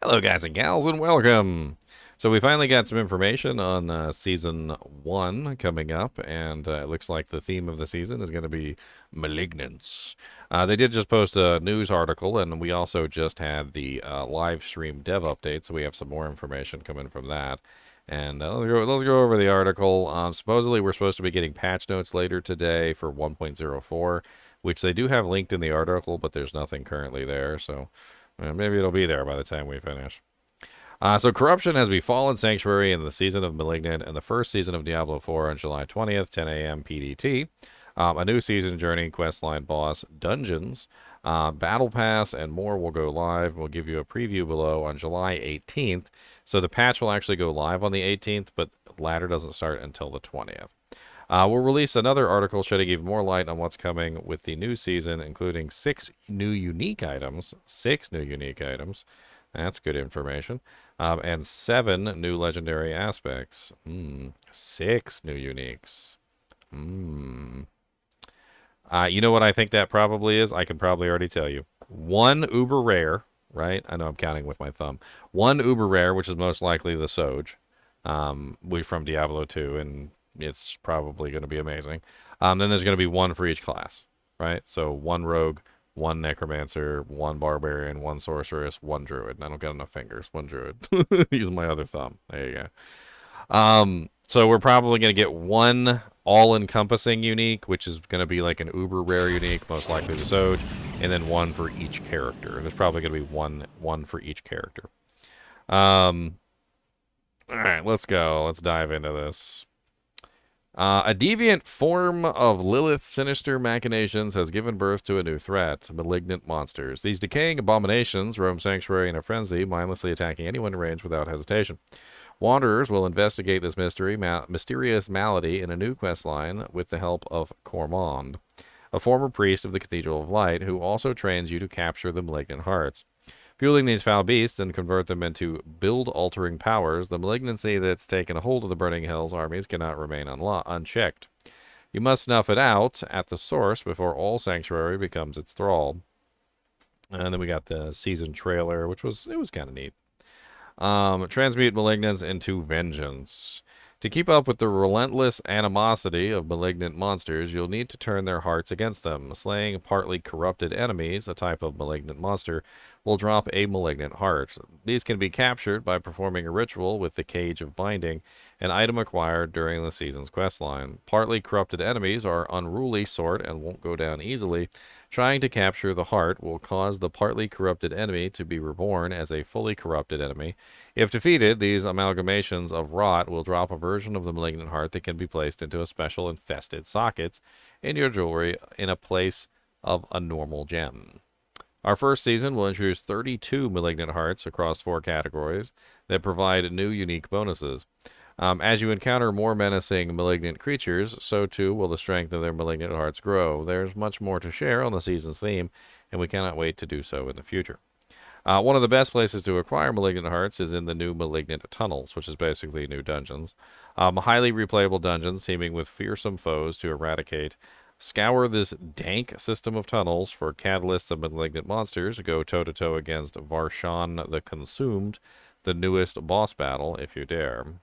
Hello, guys and gals, and welcome. So we finally got some information on season 1 coming up, and it looks like the theme of the season is going to be malignance. They did just post a news article, and we also just had the live stream dev update, so we have some more information coming from that. And let's go over the article. Supposedly, we're supposed to be getting patch notes later today for 1.04, which they do have linked in the article, but there's nothing currently there, so maybe it'll be there by the time we finish. So corruption has befallen Sanctuary in the season of Malignant and the first season of Diablo 4 on July 20th, 10 a.m. PDT. A new season journey, questline boss, dungeons, battle pass, and more will go live. We'll give you a preview below on July 18th. So the patch will actually go live on the 18th, but ladder doesn't start until the 20th. We'll release another article shedding even more light on what's coming with the new season, including 6 new unique items. 6 new unique items. That's good information. And 7 new legendary aspects. 6 new uniques. You know what I think that probably is? I can probably already tell you. 1 uber rare, right? I know I'm counting with my thumb. 1 uber rare, which is most likely the Soj. We from Diablo 2, and it's probably going to be amazing. Then there's going to be 1 for each class, right? So 1 rogue, 1 necromancer, 1 barbarian, 1 sorceress, 1 druid. And I don't got enough fingers. 1 druid. Using my other thumb. There you go. So we're probably going to get 1 all-encompassing unique, which is going to be like an uber rare unique, most likely the Soj, and then 1 for each character. There's probably going to be one for each character. All right, let's go. Let's dive into this. A deviant form of Lilith's sinister machinations has given birth to a new threat, Malignant Monsters. These decaying abominations roam Sanctuary in a frenzy, mindlessly attacking anyone in range without hesitation. Wanderers will investigate this mysterious malady in a new questline with the help of Cormond, a former priest of the Cathedral of Light, who also trains you to capture the Malignant Hearts. Fueling these foul beasts and convert them into build-altering powers, the malignancy that's taken a hold of the Burning Hells armies cannot remain unchecked. You must snuff it out at the source before all Sanctuary becomes its thrall. And then we got the season trailer, which was kind of neat. Transmute malignance into vengeance. To keep up with the relentless animosity of malignant monsters, you'll need to turn their hearts against them. Slaying partly corrupted enemies, a type of malignant monster, will drop a malignant heart. These can be captured by performing a ritual with the Cage of Binding, an item acquired during the season's questline. Partly corrupted enemies are unruly sort and won't go down easily. Trying to capture the heart will cause the partly corrupted enemy to be reborn as a fully corrupted enemy. If defeated, these amalgamations of rot will drop a version of the malignant heart that can be placed into a special infested sockets in your jewelry in a place of a normal gem. Our first season will introduce 32 malignant hearts across 4 categories that provide new unique bonuses. As you encounter more menacing malignant creatures, so too will the strength of their malignant hearts grow. There's much more to share on the season's theme, and we cannot wait to do so in the future. One of the best places to acquire Malignant Hearts is in the new Malignant Tunnels, which is basically new dungeons. Highly replayable dungeons teeming with fearsome foes to eradicate. Scour this dank system of tunnels for catalysts of malignant monsters. Go toe-to-toe against Varshan the Consumed, the newest boss battle, if you dare.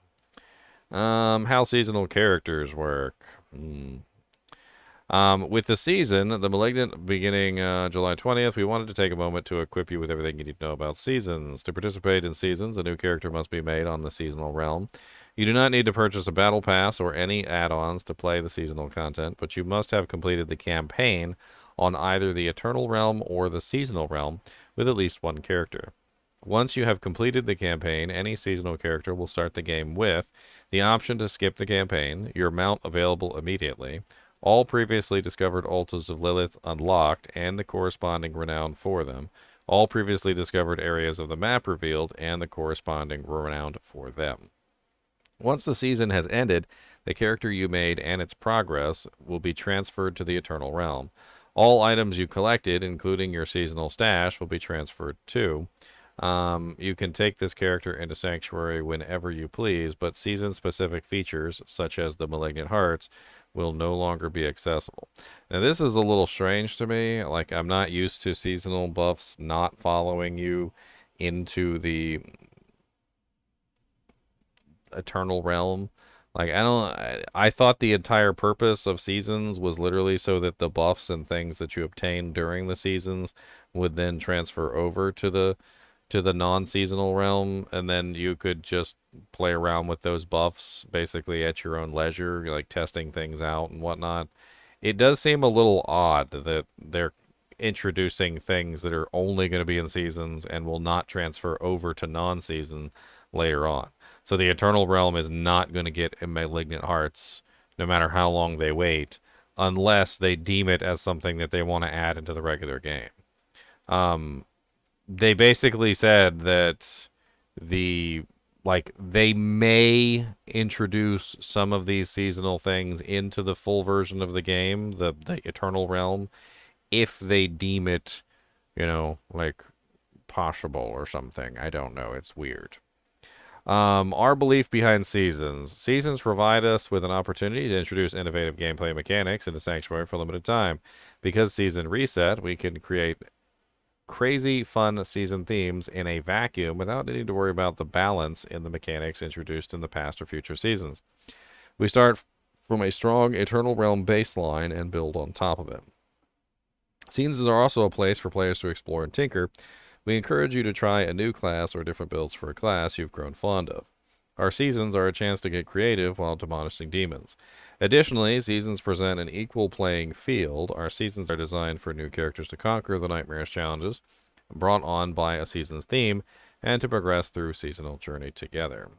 How seasonal characters work. With the season, the Malignant beginning July 20th, we wanted to take a moment to equip you with everything you need to know about seasons. To participate in seasons, a new character must be made on the seasonal realm. You do not need to purchase a battle pass or any add-ons to play the seasonal content, but you must have completed the campaign on either the Eternal Realm or the Seasonal Realm with at least 1 character. Once you have completed the campaign, any seasonal character will start the game with the option to skip the campaign, your mount available immediately, all previously discovered altars of Lilith unlocked and the corresponding renown for them, all previously discovered areas of the map revealed and the corresponding renown for them. Once the season has ended, the character you made and its progress will be transferred to the Eternal Realm. All items you collected, including your seasonal stash, will be transferred too. You can take this character into Sanctuary whenever you please, but season-specific features, such as the Malignant Hearts, will no longer be accessible. Now, this is a little strange to me. Like, I'm not used to seasonal buffs not following you into the Eternal Realm. Like I thought the entire purpose of seasons was literally so that the buffs and things that you obtain during the seasons would then transfer over to the non-seasonal realm, and then you could just play around with those buffs basically at your own leisure, like testing things out and whatnot. It does seem a little odd that they're introducing things that are only going to be in seasons and will not transfer over to non-season later on. So the Eternal Realm is not going to get a Malignant Hearts no matter how long they wait, unless they deem it as something that they want to add into the regular game. They basically said that they may introduce some of these seasonal things into the full version of the game, the Eternal Realm, if they deem it, like possible or something. I don't know. It's weird. Our belief behind seasons. Seasons provide us with an opportunity to introduce innovative gameplay mechanics into Sanctuary for a limited time. Because season reset, we can create crazy fun season themes in a vacuum without needing to worry about the balance in the mechanics introduced in the past or future seasons. We start from a strong Eternal Realm baseline and build on top of it. Seasons are also a place for players to explore and tinker. We encourage you to try a new class or different builds for a class you've grown fond of. Our seasons are a chance to get creative while demolishing demons. Additionally, seasons present an equal playing field. Our seasons are designed for new characters to conquer the nightmarish challenges brought on by a season's theme and to progress through seasonal journey together.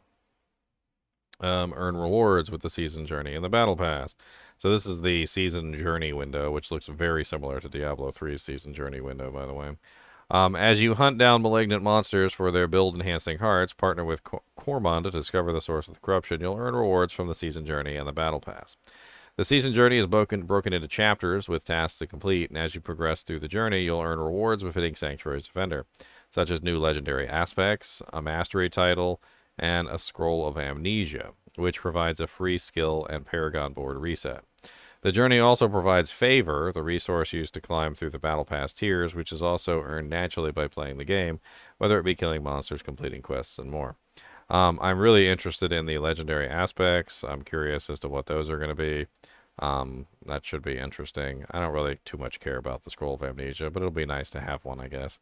Earn rewards with the season journey and the battle pass. So this is the season journey window, which looks very similar to Diablo 3's season journey window, by the way. As you hunt down malignant monsters for their build-enhancing hearts, partner with Cormon to discover the source of the corruption. You'll earn rewards from the season journey and the battle pass. The season journey is broken into chapters with tasks to complete, and as you progress through the journey, you'll earn rewards befitting Sanctuary's Defender, such as new legendary aspects, a mastery title, and a Scroll of Amnesia, which provides a free skill and Paragon board reset. The journey also provides Favor, the resource used to climb through the Battle Pass tiers, which is also earned naturally by playing the game, whether it be killing monsters, completing quests, and more. I'm really interested in the legendary aspects. I'm curious as to what those are going to be. That should be interesting. I don't really too much care about the Scroll of Amnesia, but it'll be nice to have one, I guess.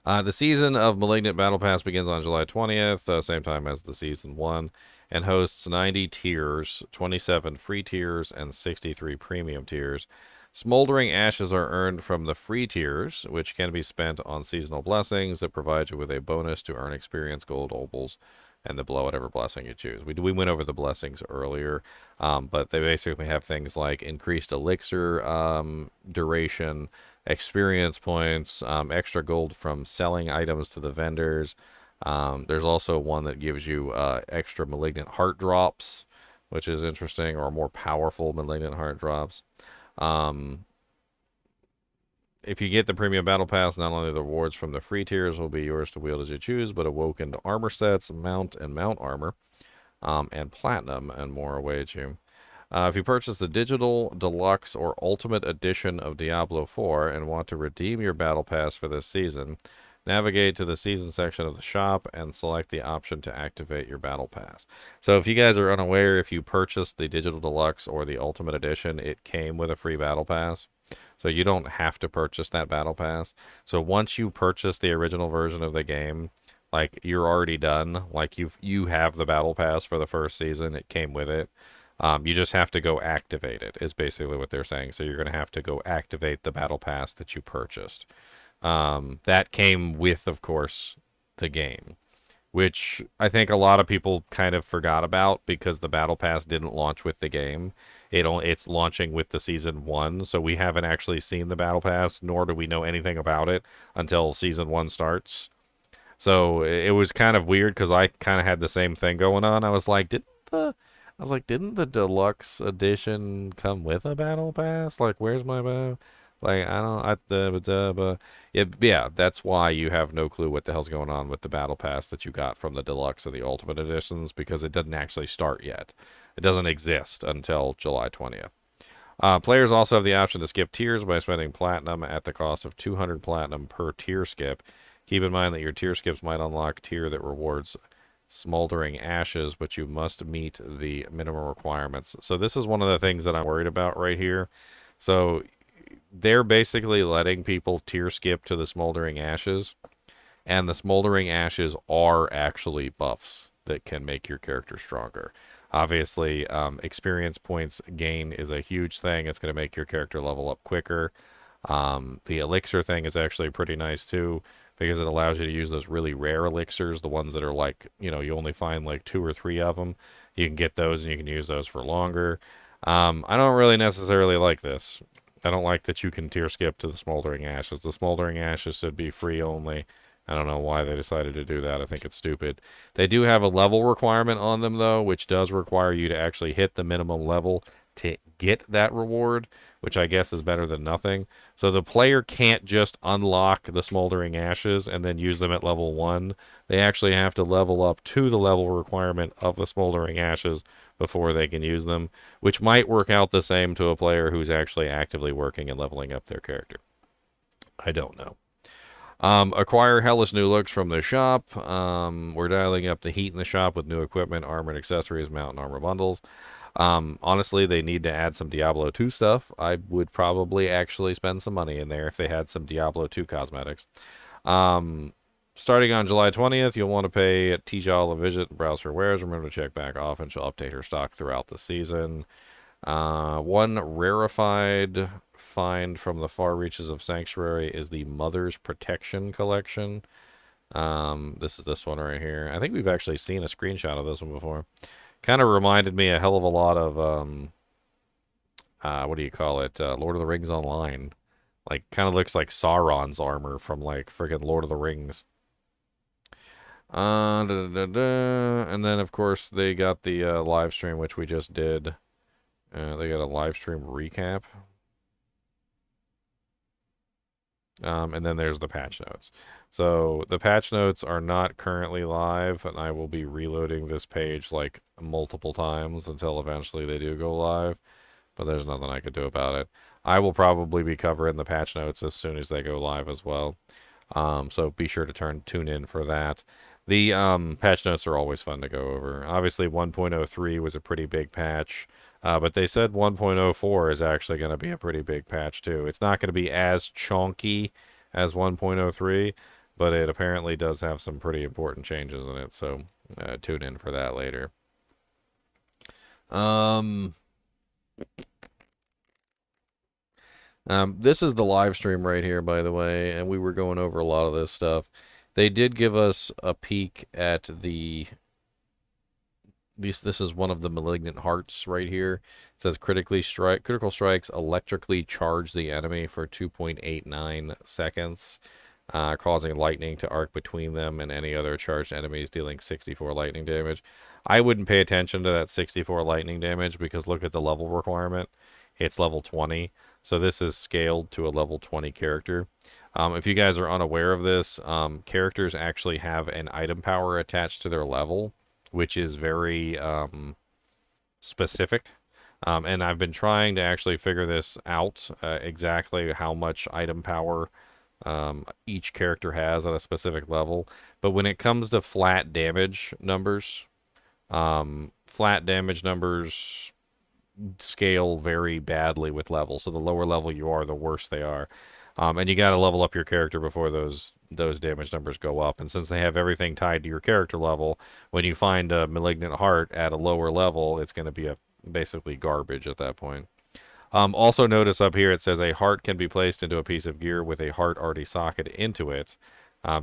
The season of Malignant Battle Pass begins on July 20th, same time as the season 1, and hosts 90 tiers, 27 free tiers, and 63 premium tiers. Smoldering ashes are earned from the free tiers, which can be spent on seasonal blessings that provide you with a bonus to earn experience, gold, opals, and to blow whatever blessing you choose. We went over the blessings earlier, but they basically have things like increased elixir duration, experience points, extra gold from selling items to the vendors. There's also one that gives you extra malignant heart drops, which is interesting, or more powerful malignant heart drops. If you get the premium battle pass, not only the rewards from the free tiers will be yours to wield as you choose, but awoken armor sets, mount and mount armor, and platinum, and more await you. If you purchase the digital, deluxe, or ultimate edition of Diablo 4 and want to redeem your battle pass for this season, navigate to the season section of the shop and select the option to activate your battle pass. So if you guys are unaware, if you purchased the digital deluxe or the ultimate edition, it came with a free battle pass. So you don't have to purchase that battle pass. So once you purchase the original version of the game, like you're already done. Like you have the battle pass for the first season. It came with it. You just have to go activate it, is basically what they're saying. So you're going to have to go activate the battle pass that you purchased. That came with, of course, the game, which I think a lot of people kind of forgot about because the battle pass didn't launch with the game. It's launching with the season 1, so we haven't actually seen the battle pass, nor do we know anything about it until season 1 starts. So it was kind of weird because I kind of had the same thing going on. Didn't the deluxe edition come with a battle pass? Like, where's my battle? Like, yeah, that's why you have no clue what the hell's going on with the battle pass that you got from the deluxe and the ultimate editions, because it doesn't actually start yet. It doesn't exist until July 20th. Players also have the option to skip tiers by spending platinum at the cost of 200 platinum per tier skip. Keep in mind that your tier skips might unlock tier that rewards smoldering ashes, but you must meet the minimum requirements. So this is one of the things that I'm worried about right here. So they're basically letting people tier skip to the smoldering ashes, and the smoldering ashes are actually buffs that can make your character stronger. Obviously, experience points gain is a huge thing. It's going to make your character level up quicker. The elixir thing is actually pretty nice too, because it allows you to use those really rare elixirs, the ones that are like, you only find like 2 or 3 of them. You can get those and you can use those for longer. I don't really necessarily like this. I don't like that you can tier skip to the smoldering ashes. The smoldering ashes should be free only. I don't know why they decided to do that. I think it's stupid. They do have a level requirement on them, though, which does require you to actually hit the minimum level to get that reward, which I guess is better than nothing. So the player can't just unlock the smoldering ashes and then use them at level 1. They actually have to level up to the level requirement of the smoldering ashes before they can use them, which might work out the same to a player who's actually actively working and leveling up their character. I don't know. Acquire hellish new looks from the shop. We're dialing up the heat in the shop with new equipment, armor, and accessories, mount and armor bundles. Honestly, they need to add some Diablo 2 stuff. I would probably actually spend some money in there if they had some Diablo 2 cosmetics. Starting on July 20th, you'll want to pay Tijal a visit and browse her wares. Remember to check back often. She'll update her stock throughout the season. One rarefied find from the far reaches of Sanctuary is the Mother's Protection Collection. This is this one right here. I think we've actually seen a screenshot of this one before. Kind of reminded me a hell of a lot of, what do you call it? Lord of the Rings Online. Like, kind of looks like Sauron's armor from, like, friggin' Lord of the Rings. And then, of course, they got the live stream, which we just did. They got a live stream recap. And then there's the patch notes. So the patch notes are not currently live, and I will be reloading this page like multiple times until eventually they do go live. But there's nothing I could do about it. I will probably be covering the patch notes as soon as they go live as well. So be sure to tune in for that. The patch notes are always fun to go over. Obviously, 1.03 was a pretty big patch, but they said 1.04 is actually going to be a pretty big patch too. It's not going to be as chunky as 1.03, but it apparently does have some pretty important changes in it. So tune in for that later. This is the live stream right here, by the way, and we were going over a lot of this stuff. They did give us a peek at this is one of the Malignant Hearts right here. It says critical strikes electrically charge the enemy for 2.89 seconds, causing lightning to arc between them and any other charged enemies, dealing 64 lightning damage. I wouldn't pay attention to that 64 lightning damage because look at the level requirement. It's level 20. So this is scaled to a level 20 character. If you guys are unaware of this, characters actually have an item power attached to their level, which is very specific. And I've been trying to actually figure this out, exactly how much item power each character has at a specific level. But when it comes to flat damage numbers scale very badly with levels. So the lower level you are, the worse they are. And you got to level up your character before those damage numbers go up. And since they have everything tied to your character level, when you find a Malignant Heart at a lower level, it's going to be basically garbage at that point. Also notice up here it says a heart can be placed into a piece of gear with a heart already socketed into it.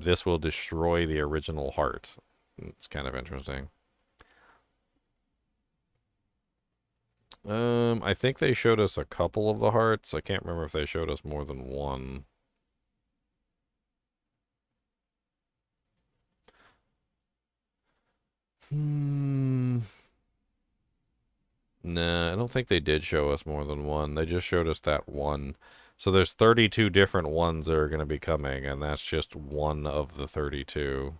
This will destroy the original heart. It's kind of interesting. I think they showed us a couple of the hearts. I can't remember if they showed us more than one. Nah, I don't think they did show us more than one. They just showed us that one. So there's 32 different ones that are going to be coming, and that's just one of the 32.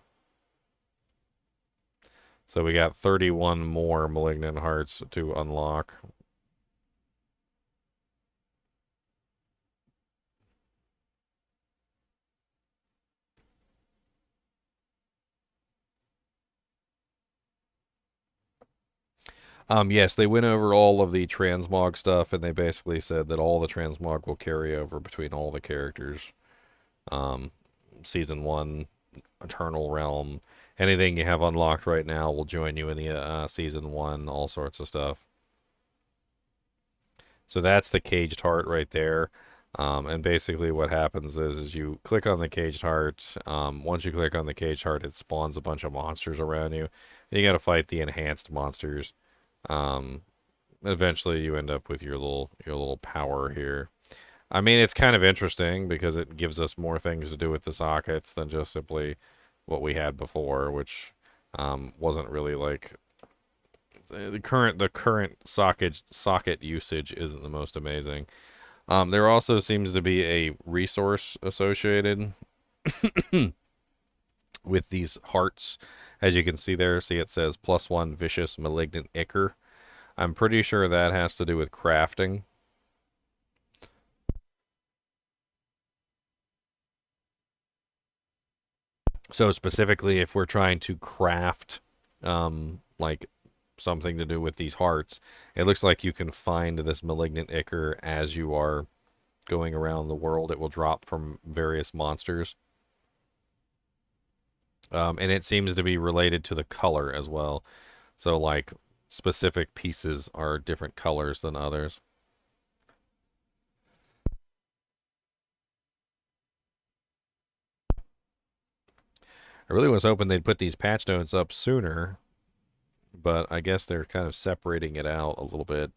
So we got 31 more Malignant Hearts to unlock. Yes, they went over all of the transmog stuff, and they basically said that all the transmog will carry over between all the characters. Um, Season 1, Eternal Realm, anything you have unlocked right now will join you in the Season 1, all sorts of stuff. So that's the caged heart right there. And basically what happens is you click on the caged heart. Once you click on the caged heart, it spawns a bunch of monsters around you. And you got to fight the enhanced monsters. Um, Eventually you end up with your little power here. I mean, it's kind of interesting because it gives us more things to do with the sockets than just simply what we had before, which wasn't really like the current socket usage isn't the most amazing. There also seems to be a resource associated with these hearts, as you can see there. See, it says +1 vicious malignant ichor. I'm pretty sure that has to do with crafting. So specifically, if we're trying to craft, like something to do with these hearts, it looks like you can find this malignant ichor as you are going around the world. It will drop from various monsters. And it seems to be related to the color as well. So, like, specific pieces are different colors than others. I really was hoping they'd put these patch notes up sooner, but I guess they're kind of separating it out a little bit.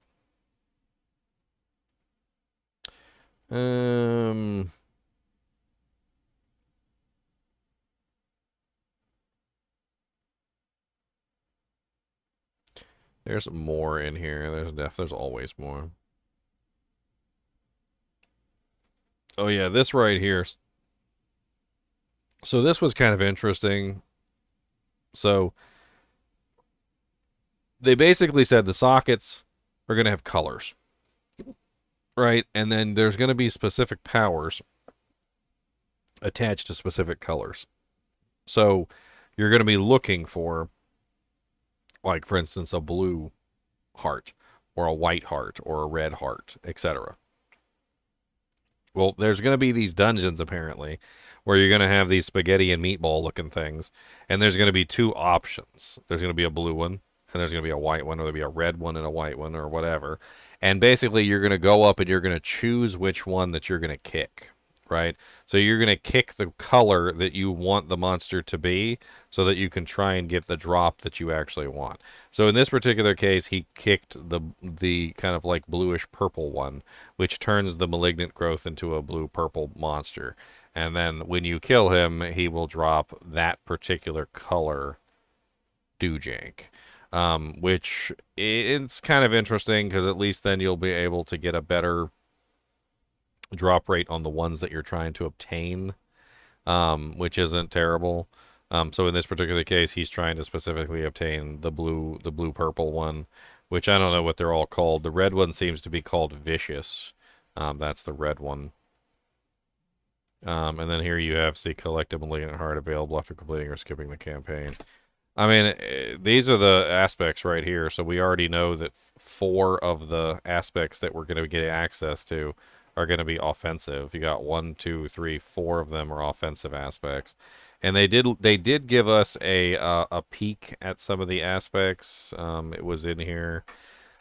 Um, there's more in here. There's always more. Oh yeah, this right here. So this was kind of interesting. So they basically said the sockets are going to have colors, right? And then there's going to be specific powers attached to specific colors. So you're going to be looking for, like, for instance, a blue heart or a white heart or a red heart, etc. Well, there's going to be these dungeons apparently where you're going to have these spaghetti and meatball looking things, and there's going to be two options. There's going to be a blue one, and there's going to be a white one, or there'll be a red one and a white one, or whatever. And basically, you're going to go up and you're going to choose which one that you're going to kick, right? So you're going to kick the color that you want the monster to be so that you can try and get the drop that you actually want. So in this particular case, he kicked the kind of like bluish purple one, which turns the malignant growth into a blue purple monster. And then when you kill him, he will drop that particular color Doojank. Which it's kind of interesting because at least then you'll be able to get a better drop rate on the ones that you're trying to obtain, which isn't terrible. So in this particular case, he's trying to specifically obtain the blue purple one, which I don't know what they're all called. The red one seems to be called Vicious. That's the red one. And then here you have, see, collect a Malignant Heart available after completing or skipping the campaign. I mean, these are the aspects right here. So we already know that 4 of the aspects that we're going to get access to are going to be offensive. You got 1, 2, 3, 4 of them are offensive aspects, and they did give us a peek at some of the aspects. It was in here.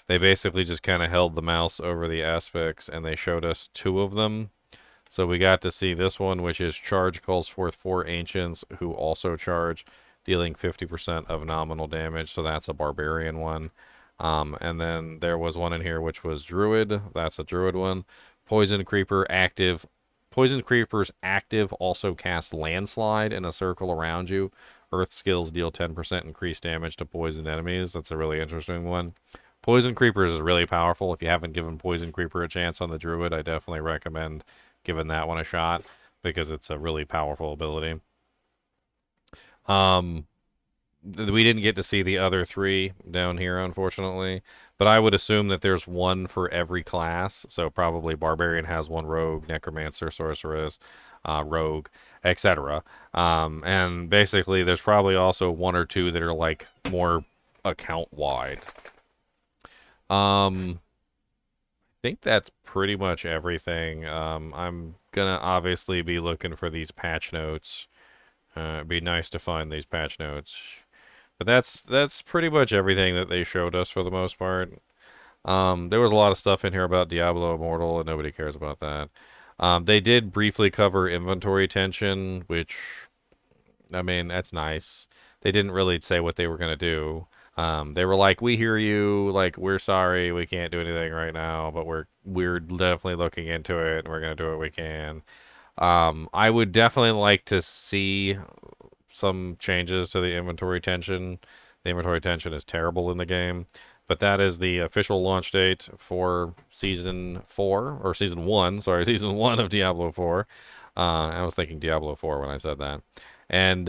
They basically just kind of held the mouse over the aspects, and they showed us 2 of them. So we got to see this one, which is charge calls forth 4 ancients who also charge, dealing 50% of nominal damage. So that's a barbarian one. And then there was one in here which was druid. That's a druid one. Poison creeper active. Poison creepers active also cast landslide in a circle around you. Earth skills deal 10% increased damage to poisoned enemies. That's a really interesting one. Poison creepers is really powerful. If you haven't given poison creeper a chance on the druid, I definitely recommend giving that one a shot because it's a really powerful ability. We didn't get to see the other 3 down here, unfortunately, but I would assume that there's one for every class. So probably barbarian has 1 rogue, necromancer, sorceress, rogue, etc. And basically there's probably also 1 or 2 that are like more account wide. I think that's pretty much everything. I'm gonna obviously be looking for these patch notes. It'd be nice to find these patch notes. But that's pretty much everything that they showed us for the most part. There was a lot of stuff in here about Diablo Immortal, and nobody cares about that. They did briefly cover inventory tension, which, I mean, that's nice. They didn't really say what they were gonna do. They were like, "We hear you. Like, we're sorry, we can't do anything right now, but we're definitely looking into it, and we're gonna do what we can." I would definitely like to see some changes to the inventory tension. The inventory tension is terrible in the game, but that is the official launch date for season 4 or season 1. Sorry, season 1 of Diablo 4. I was thinking Diablo 4 when I said that, and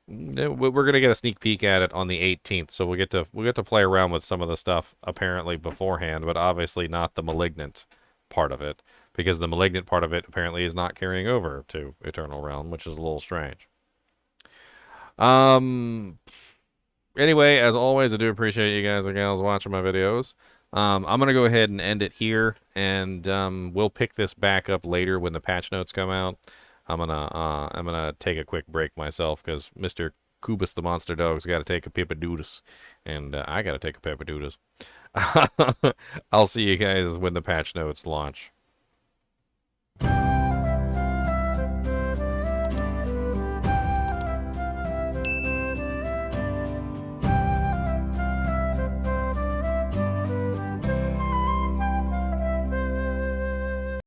we're gonna get a sneak peek at it on the 18th. So we get to play around with some of the stuff apparently beforehand, but obviously not the malignant part of it because the malignant part of it apparently is not carrying over to Eternal Realm, which is a little strange. Um. Anyway, as always, I do appreciate you guys and gals watching my videos. I'm gonna go ahead and end it here, and we'll pick this back up later when the patch notes come out. I'm gonna take a quick break myself because Mr. Kubus the Monster Dog's got to take a pipadoodles, and I got to take a pipadoodles. I'll see you guys when the patch notes launch.